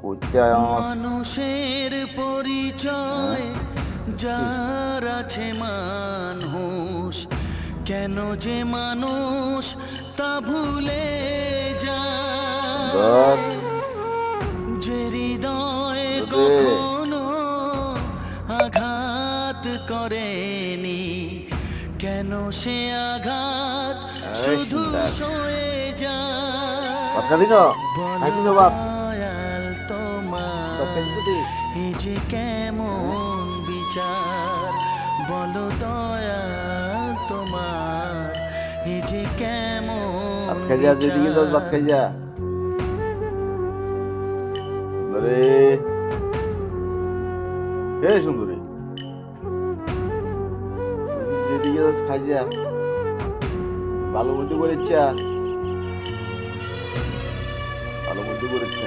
করতে আস মানুষের পরিচয় যার আছে মানুষ, কেন যে মানুষ তা ভুলে যায়। যে হৃদয় কখনো আঘাত করেনি, কেন সে আঘাত শুধু সয়ে যায়। দয়াল তোমার এ যে কেমন বিচার, বলো দয়াল তোমার এ যে কেমন বিচার। সুন্দরী, যেদিকে খাই যা, ভালো মতো করেছে, ভালো মতো করেছে।